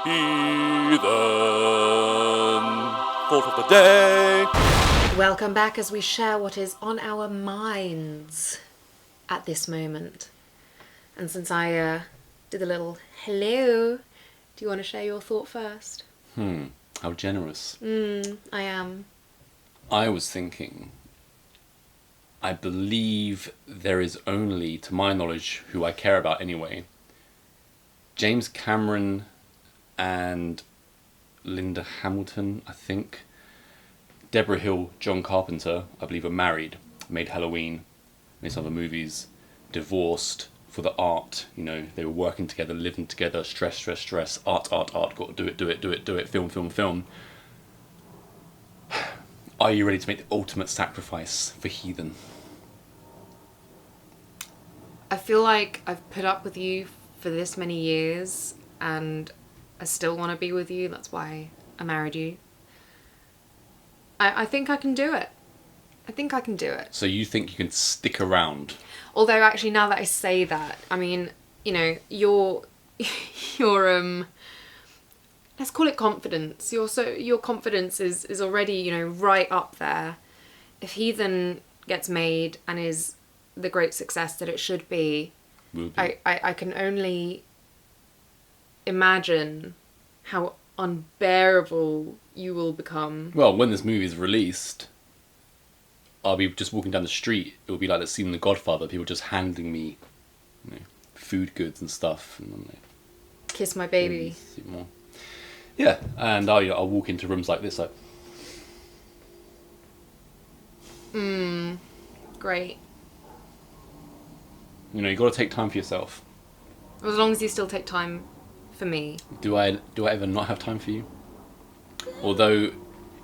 Heathen Thought of the Day. Welcome back as we share what is on our minds at this moment. And since I did a little hello, do you want to share your thought first? How generous. I am. I was thinking, I believe there is only, to my knowledge, who I care about anyway, James Cameron and Linda Hamilton, I think. Deborah Hill, John Carpenter, I believe, are married, made Halloween, made some other movies, divorced for the art. You know, they were working together, living together, stress, art, got to do it, film. Are you ready to make the ultimate sacrifice for Heathen? I feel like I've put up with you for this many years and I still want to be with you. That's why I married you. I think I can do it. So you think you can stick around? Although actually now that I say that, I mean, you know, your let's call it confidence. Your confidence is already, you know, right up there. If Heathen gets made and is the great success that it should be, I can only imagine how unbearable you will become. Well, when this movie is released, I'll be just walking down the street. It will be like the scene in The Godfather. People just handing me, you know, food goods and stuff. And I'm like, Kiss my baby. More. Yeah, and I'll walk into rooms like this, like. Great. You know, you got to take time for yourself. As long as you still take time for me. Do I ever not have time for you? Although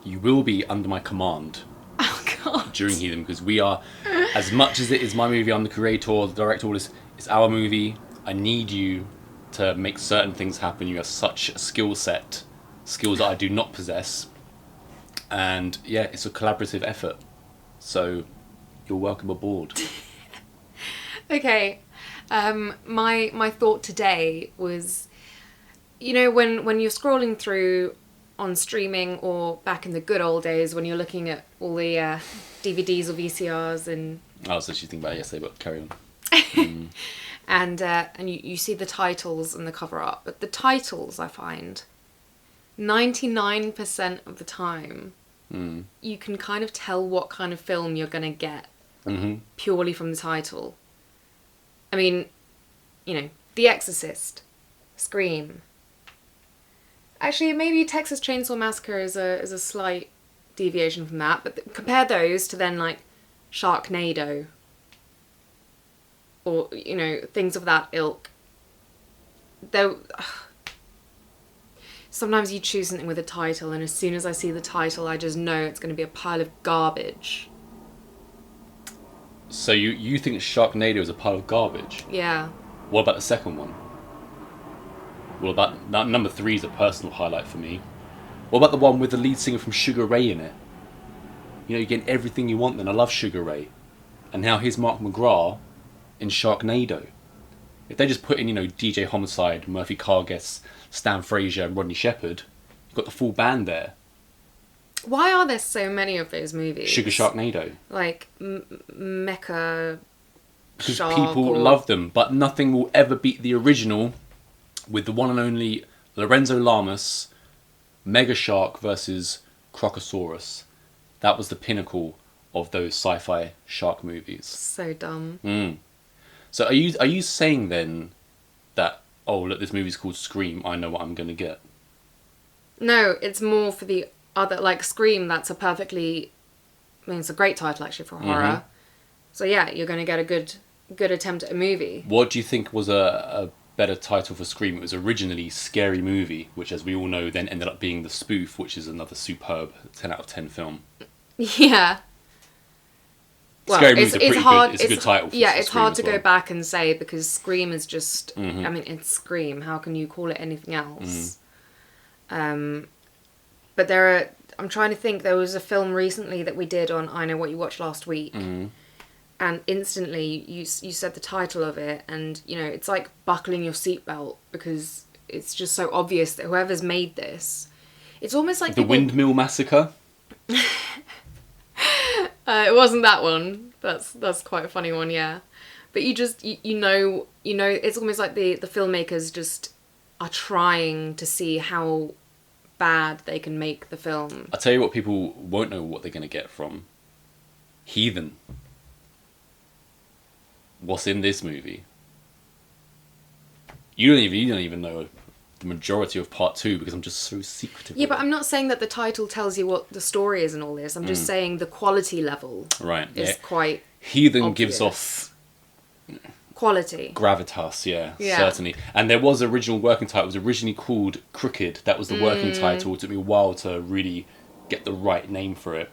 you will be under my command. Oh God. During Heathen, because we are, as much as it is my movie, I'm the creator, the director, all this, it's our movie. I need you to make certain things happen. You have such a skills that I do not possess. And yeah, it's a collaborative effort. So you're welcome aboard. Okay. My thought today was, you know, when you're scrolling through on streaming or back in the good old days when you're looking at all the DVDs or VCRs and... I was actually thinking about it yesterday, but carry on. And you see the titles and the cover art. But the titles, I find, 99% of the time, you can kind of tell what kind of film you're going to get purely from the title. I mean, you know, The Exorcist, Scream. Actually, maybe Texas Chainsaw Massacre is a slight deviation from that, but compare those to then, like, Sharknado. Or, you know, things of that ilk. Sometimes you choose something with a title, and as soon as I see the title, I just know it's going to be a pile of garbage. So you think Sharknado is a pile of garbage? Yeah. What about the second one? What about number 3 is a personal highlight for me. What about the one with the lead singer from Sugar Ray in it? You know, you get everything you want then. I love Sugar Ray. And now here's Mark McGrath in Sharknado. If they just put in, you know, DJ Homicide, Murphy Cargess, Stan Fraser and Rodney Shepherd, you've got the full band there. Why are there so many of those movies? Sugar Sharknado. Like Mecha Because Shark people love them, but nothing will ever beat the original with the one and only Lorenzo Lamas, Mega Shark versus Crocosaurus. That was the pinnacle of those sci-fi shark movies. So dumb. So are you saying then that, oh look, this movie's called Scream, I know what I'm going to get? No, it's more for the other, like Scream, that's a perfectly... I mean, it's a great title actually for horror. So yeah, you're going to get a good attempt at a movie. What do you think was a better title for Scream? It was originally Scary Movie, which as we all know then ended up being The Spoof, which is another superb 10 out of 10 film. Yeah. Well, Scary Movie's it's a good title for it's Scream hard to as well. go back and say because Scream is just... I mean, it's Scream. How can you call it anything else? But I'm trying to think, there was a film recently that we did on I Know What You Watched Last Week. And instantly you said the title of it and, you know, it's like buckling your seatbelt because it's just so obvious that whoever's made this, it's almost like The people, Windmill Massacre. it wasn't that one. That's quite a funny one, yeah. But you know, it's almost like the filmmakers just are trying to see how bad they can make the film. I'll tell you what people won't know what they're going to get from. Heathen. What's in this movie? You don't even know the majority of part 2 because I'm just so secretive. Yeah, but I'm not saying that the title tells you what the story is and all this. I'm just saying the quality level is quite Heathen obvious. gives off Quality. gravitas, yeah, certainly. And there was original working title. It was originally called Crooked. That was the working title. It took me a while to really get the right name for it.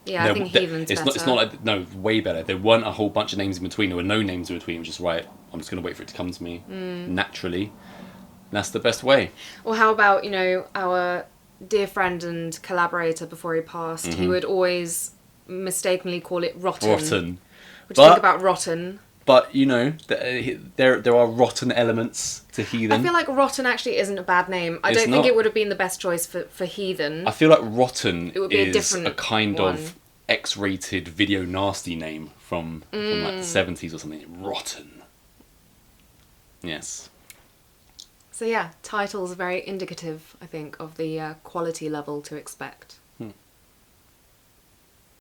Yeah, I think Heathen's better. It's not like, no, way better. There weren't a whole bunch of names in between. There were no names in between. It was just, right, I'm just going to wait for it to come to me naturally. And that's the best way. Or how about, our dear friend and collaborator before he passed, he would always mistakenly call it Rotten. Rotten. What do you think about Rotten? But, there are rotten elements to Heathen. I feel like Rotten actually isn't a bad name. I don't think it would have been the best choice for Heathen. I feel like Rotten it would be is a kind of X-rated video nasty name from like the 70s or something. Rotten. Yes. So yeah, titles are very indicative, I think, of the quality level to expect.